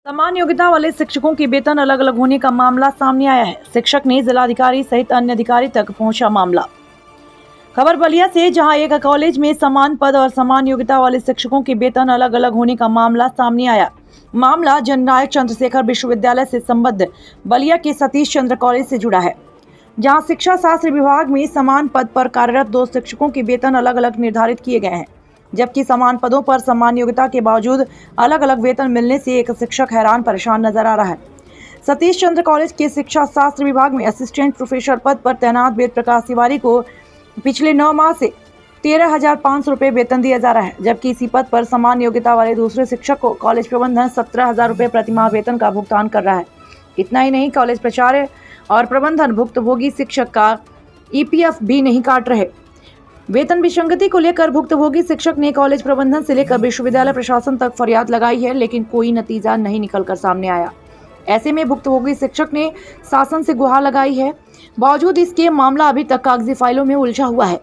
समान योग्यता वाले शिक्षकों के वेतन अलग अलग होने का मामला सामने आया है। शिक्षक ने जिलाधिकारी सहित अन्य अधिकारी तक पहुंचा मामला। खबर बलिया से, जहां एक कॉलेज में समान पद और समान योग्यता वाले शिक्षकों के वेतन अलग अलग होने का मामला सामने आया। मामला जननायक चंद्रशेखर विश्वविद्यालय से संबद्ध बलिया के सतीश चंद्र कॉलेज से जुड़ा है, जहां शिक्षा शास्त्र विभाग में समान पद पर कार्यरत 2 शिक्षकों के वेतन अलग अलग निर्धारित किए गए हैं, जबकि समान पदों पर समान योग्यता के बावजूद अलग अलग वेतन मिलने से एक शिक्षक हैरान परेशान नजर आ रहा है। सतीश चंद्र कॉलेज के शिक्षा शास्त्र विभाग में असिस्टेंट प्रोफेसर पद पर तैनात वेद प्रकाश तिवारी को पिछले 9 माह से 13,500 रुपये वेतन दिया जा रहा है, जबकि इसी पद पर समान योग्यता वाले दूसरे शिक्षक को कॉलेज प्रबंधन 17,000 रुपये प्रतिमाह वेतन का भुगतान कर रहा है। इतना ही नहीं, कॉलेज प्राचार्य और प्रबंधन भुक्तभोगी शिक्षक का EPF भी नहीं काट रहे। वेतन विसंगति को लेकर भुक्तभोगी शिक्षक ने कॉलेज प्रबंधन से लेकर विश्वविद्यालय प्रशासन तक फरियाद लगाई है, लेकिन कोई नतीजा नहीं निकलकर सामने आया। ऐसे में भुक्तभोगी शिक्षक ने शासन से गुहार लगाई है। बावजूद इसके मामला अभी तक कागजी फाइलों में उलझा हुआ है।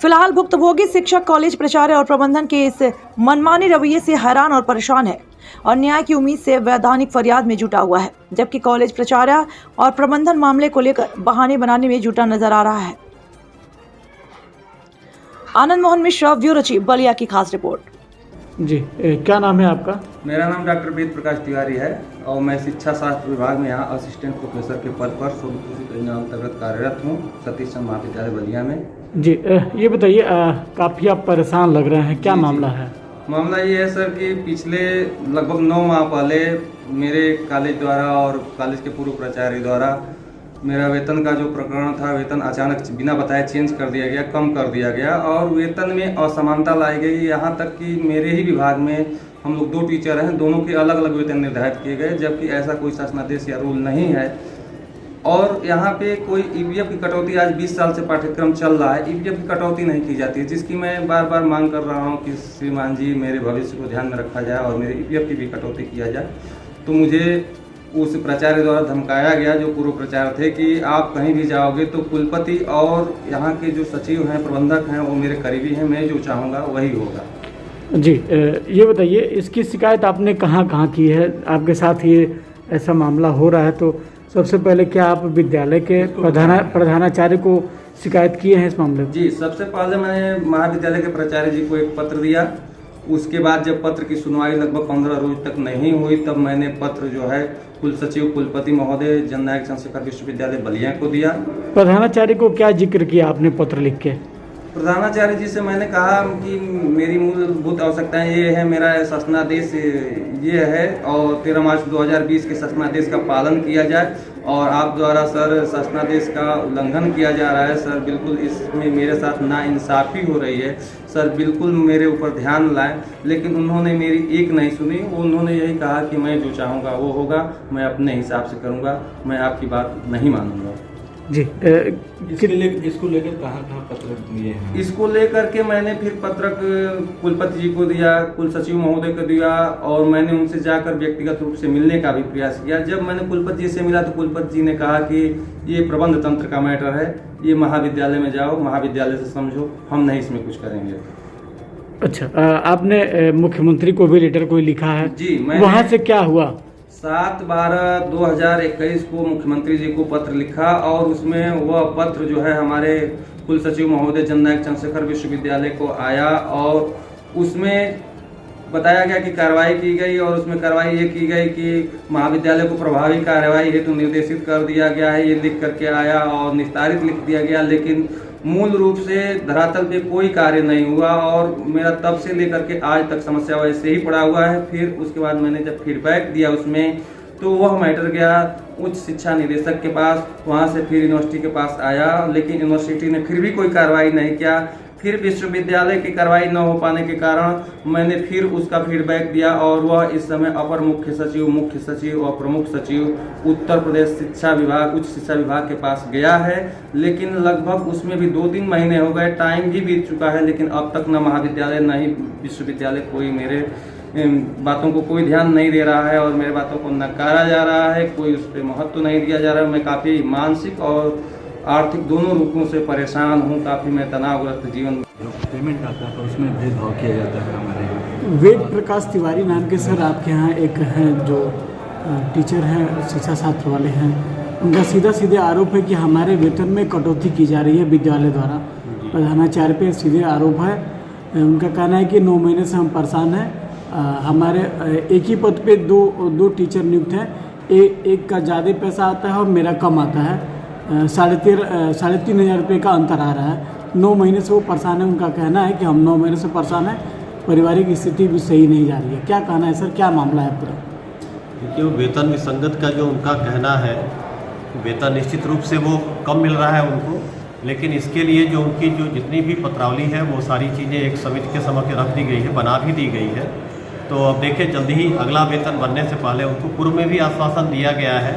फिलहाल भुक्तभोगी शिक्षक कॉलेज प्राचार्य और प्रबंधन के इस मनमाने रवैये से हैरान और परेशान है और न्याय की उम्मीद से वैधानिक फरियाद में जुटा हुआ है, जबकि कॉलेज प्राचार्य और प्रबंधन मामले को लेकर बहाने बनाने में जुटा नजर आ रहा है। आनंद मोहन मिश्रा, ब्यूरो चीफ, बलिया की खास रिपोर्ट। जी, क्या नाम है आपका? मेरा नाम डॉक्टर वेद प्रकाश तिवारी है और मैं शिक्षा शास्त्र विभाग में यहाँ असिस्टेंट प्रोफेसर के पद पर योजना अंतर्गत कार्यरत हूँ, सतीश चंद्र महाविद्यालय बलिया में। जी, ये बताइए, काफ़ी आप परेशान लग रहे हैं, क्या मामला है? मामला ये है सर कि पिछले लगभग 9 माह पहले मेरे कॉलेज द्वारा और कॉलेज के पूर्व प्राचार्य द्वारा मेरा वेतन का जो प्रकरण था, वेतन अचानक बिना बताए चेंज कर दिया गया, कम कर दिया गया और वेतन में असमानता लाई गई। यहाँ तक कि मेरे ही विभाग में हम लोग 2 टीचर हैं, दोनों के अलग अलग वेतन निर्धारित किए गए, जबकि ऐसा कोई शासनादेश या रूल नहीं है। और यहाँ पे कोई EPF की कटौती, आज 20 साल से पाठ्यक्रम चल रहा है, EPF की कटौती नहीं की जाती है, जिसकी मैं बार बार मांग कर रहा हूँ कि श्रीमान जी मेरे भविष्य को ध्यान में रखा जाए और मेरे EPF की भी कटौती किया जाए। तो मुझे उस प्राचार्य द्वारा धमकाया गया, जो पूर्व प्राचार्य थे, कि आप कहीं भी जाओगे तो कुलपति और यहाँ के जो सचिव हैं, प्रबंधक हैं, वो मेरे करीबी हैं, मैं जो चाहूँगा वही होगा। जी, ये बताइए, इसकी शिकायत आपने कहाँ कहाँ की है? आपके साथ ये ऐसा मामला हो रहा है तो सबसे पहले क्या आप विद्यालय के प्रधानाचार्य को शिकायत किए हैं इस मामले में? जी, सबसे पहले मैंने महाविद्यालय के प्राचार्य जी को एक पत्र दिया। उसके बाद जब पत्र की सुनवाई लगभग 15 रोज तक नहीं हुई, तब मैंने पत्र जो है कुल सचिव कुलपति महोदय जननायक चंद्रशेखर विश्वविद्यालय बलिया को दिया। प्रधानाचार्य को क्या जिक्र किया आपने पत्र लिख के? प्रधानाचार्य जी से मैंने कहा कि मेरी मूलभूत आवश्यकताएं ये है, मेरा शासनादेश ये है और 13 मार्च 2020 के शासनादेश का पालन किया जाए और आप द्वारा सर शासनादेश का उल्लंघन किया जा रहा है सर, बिल्कुल इसमें मेरे साथ नाइंसाफ़ी हो रही है सर, बिल्कुल मेरे ऊपर ध्यान लाएं। लेकिन उन्होंने मेरी एक नहीं सुनी, उन्होंने यही कहा कि मैं जो चाहूँगा वो होगा, मैं अपने हिसाब से करूँगा, मैं आपकी बात नहीं मानूंगा। जी, इसको लेकर कहाँ पत्र दिए हैं? इसको लेकर के मैंने फिर पत्र कुलपति जी को दिया, कुल सचिव महोदय को दिया और मैंने उनसे जाकर व्यक्तिगत रूप से मिलने का भी प्रयास किया। जब मैंने कुलपति जी से मिला तो कुलपति जी ने कहा कि ये प्रबंध तंत्र का मैटर है, ये महाविद्यालय में जाओ, महाविद्यालय से समझो, हम नहीं इसमें कुछ करेंगे। अच्छा, आपने मुख्यमंत्री को भी लेटर कोई लिखा है? जी, वहाँ से क्या हुआ? 7/12/2021 को मुख्यमंत्री जी को पत्र लिखा और उसमें वह पत्र जो है हमारे कुल सचिव महोदय जननायक चंद्रशेखर विश्वविद्यालय को आया और उसमें बताया गया कि कार्रवाई की गई और उसमें कार्रवाई ये की गई कि महाविद्यालय को प्रभावी कार्रवाई हेतु निर्देशित कर दिया गया है, ये लिख करके आया और निस्तारित लिख दिया गया, लेकिन मूल रूप से धरातल पे कोई कार्य नहीं हुआ और मेरा तब से लेकर के आज तक समस्या वैसे ही पड़ा हुआ है। फिर उसके बाद मैंने जब फीडबैक दिया उसमें, तो वह मैटर गया उच्च शिक्षा निदेशक के पास, वहां से फिर यूनिवर्सिटी के पास आया, लेकिन यूनिवर्सिटी ने फिर भी कोई कार्रवाई नहीं किया। फिर विश्वविद्यालय की कार्रवाई न हो पाने के कारण मैंने फिर उसका फीडबैक दिया और वह इस समय अपर मुख्य सचिव और प्रमुख सचिव उत्तर प्रदेश शिक्षा विभाग, उच्च शिक्षा विभाग के पास गया है, लेकिन लगभग उसमें भी 2-3 महीने हो गए, टाइम भी बीत चुका है, लेकिन अब तक न महाविद्यालय न ही विश्वविद्यालय कोई मेरे बातों को कोई ध्यान नहीं दे रहा है और मेरे बातों को नकारा जा रहा है, कोई उस पर महत्व नहीं दिया जा रहा है। मैं काफ़ी मानसिक और आर्थिक दोनों रूपों से परेशान हूँ, काफ़ी मैं तनावग्रस्त जीवन। पेमेंट आता है तो उसमें भेदभाव किया जाता है हमारे यहाँ। वेद प्रकाश तिवारी नाम के सर आपके यहाँ एक हैं जो टीचर हैं, शिक्षा शास्त्र वाले हैं, उनका सीधा सीधे आरोप है कि हमारे वेतन में कटौती की जा रही है विद्यालय द्वारा। प्रधानाचार्य पे सीधे आरोप है। उनका कहना है कि 9 महीने से हम परेशान हैं। हमारे एक ही पद पे दो टीचर नियुक्त हैं, एक का ज़्यादा पैसा आता है और मेरा कम आता है। 3,500 रुपये का अंतर आ रहा है। 9 महीने से वो परेशान है। उनका कहना है कि हम 9 महीने से परेशान हैं, पारिवारिक स्थिति भी सही नहीं जा रही है। क्या कहना है सर, क्या मामला है पूरा? देखिए, वो वेतन विसंगत का जो उनका कहना है, वेतन निश्चित रूप से वो कम मिल रहा है उनको, लेकिन इसके लिए जो उनकी जो जितनी भी पत्रावली है वो सारी चीज़ें एक समिति के समक्ष रख दी गई है, बना भी दी गई है। तो अब देखिए, जल्दी ही अगला वेतन बनने से पहले उनको पूर्व में भी आश्वासन दिया गया है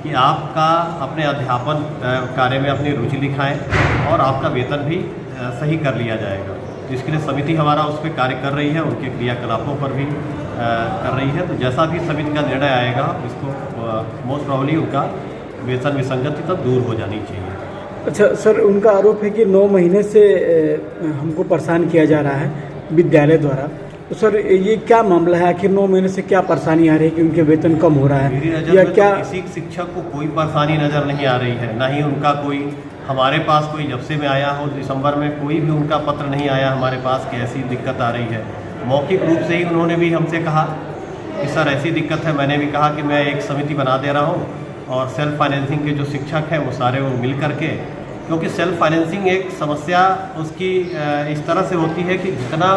कि आपका अपने अध्यापन कार्य में अपनी रुचि दिखाएं और आपका वेतन भी सही कर लिया जाएगा। तो इसके लिए समिति हमारा उस पर कार्य कर रही है, उनके क्रियाकलापों पर भी कर रही है। तो जैसा भी समिति का निर्णय आएगा, इसको मोस्ट प्रॉब्ली उनका वेतन विसंगति तब दूर हो जानी चाहिए। अच्छा सर, उनका आरोप है कि 9 महीने से हमको परेशान किया जा रहा है विद्यालय द्वारा। तो सर, ये क्या मामला है? आखिर 9 महीने से क्या परेशानी आ रही है कि उनके वेतन कम हो रहा है? मेरी नज़र में क्या किसी शिक्षक को कोई परेशानी नज़र नहीं आ रही है, ना ही उनका कोई हमारे पास कोई, जब से मैं आया हूँ दिसंबर में, कोई भी उनका पत्र नहीं आया हमारे पास कि ऐसी दिक्कत आ रही है। मौखिक रूप से ही उन्होंने भी हमसे कहा कि सर ऐसी दिक्कत है। मैंने भी कहा कि मैं एक समिति बना दे रहा हूँ और सेल्फ फाइनेंसिंग के जो शिक्षक हैं वो सारे वो मिल करके, क्योंकि सेल्फ फाइनेंसिंग एक समस्या उसकी इस तरह से होती है कि जितना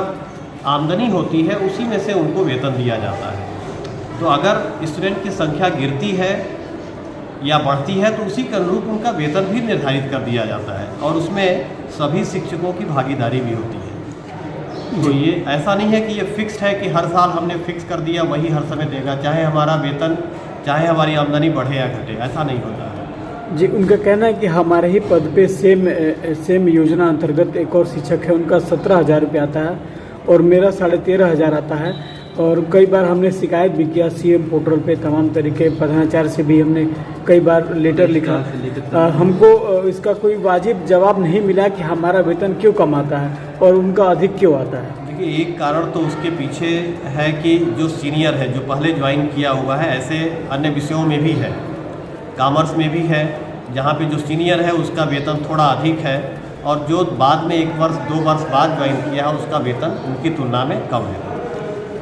आमदनी होती है उसी में से उनको वेतन दिया जाता है। तो अगर स्टूडेंट की संख्या गिरती है या बढ़ती है तो उसी के अनुरूप उनका वेतन भी निर्धारित कर दिया जाता है और उसमें सभी शिक्षकों की भागीदारी भी होती है। तो ये ऐसा नहीं है कि ये फिक्स्ड है कि हर साल हमने फिक्स कर दिया वही हर समय देगा, चाहे हमारा वेतन, चाहे हमारी आमदनी बढ़े या घटे, ऐसा नहीं होता है। जी, उनका कहना है कि हमारे ही पद पे सेम योजना अंतर्गत एक और शिक्षक है, उनका 17,000 रुपये आता है और मेरा 13,500 आता है। और कई बार हमने शिकायत भी किया सीएम पोर्टल पे, तमाम तरीके प्रधानाचार्य से भी हमने कई बार लेटर लिखा। हमको इसका कोई वाजिब जवाब नहीं मिला कि हमारा वेतन क्यों कम आता है और उनका अधिक क्यों आता है। देखिए, एक कारण तो उसके पीछे है कि जो सीनियर है, जो पहले ज्वाइन किया हुआ है, ऐसे अन्य विषयों में भी है, कॉमर्स में भी है, जहाँ पे जो सीनियर है उसका वेतन थोड़ा अधिक है और जो बाद में 1 वर्ष 2 वर्ष बाद ज्वाइन किया है उसका वेतन उनकी तुलना में कम है।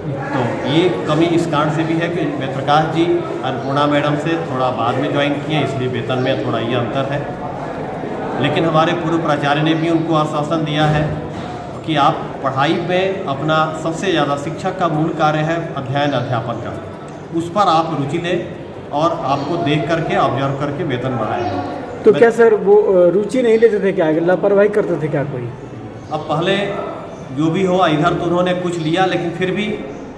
तो ये कमी इस कारण से भी है कि प्रकाश जी अन्नपूर्णा मैडम से थोड़ा बाद में ज्वाइन किए, इसलिए वेतन में थोड़ा ये अंतर है। लेकिन हमारे पूर्व प्राचार्य ने भी उनको आश्वासन दिया है कि आप पढ़ाई में अपना सबसे ज़्यादा, शिक्षक का मूल कार्य है अध्ययन अध्यापन का, उस पर आप रुचि लें और आपको देख करके ऑब्जर्व करके वेतन बढ़ाएं। तो क्या सर वो रुचि नहीं लेते थे क्या, लापरवाही करते थे क्या कोई? अब पहले जो भी हो, इधर तो उन्होंने कुछ लिया, लेकिन फिर भी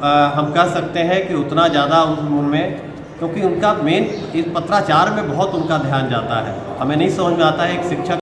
हम कह सकते हैं कि उतना ज़्यादा उनमें, क्योंकि उनका मेन इस पत्राचार में बहुत उनका ध्यान जाता है। हमें नहीं समझ में आता है एक शिक्षक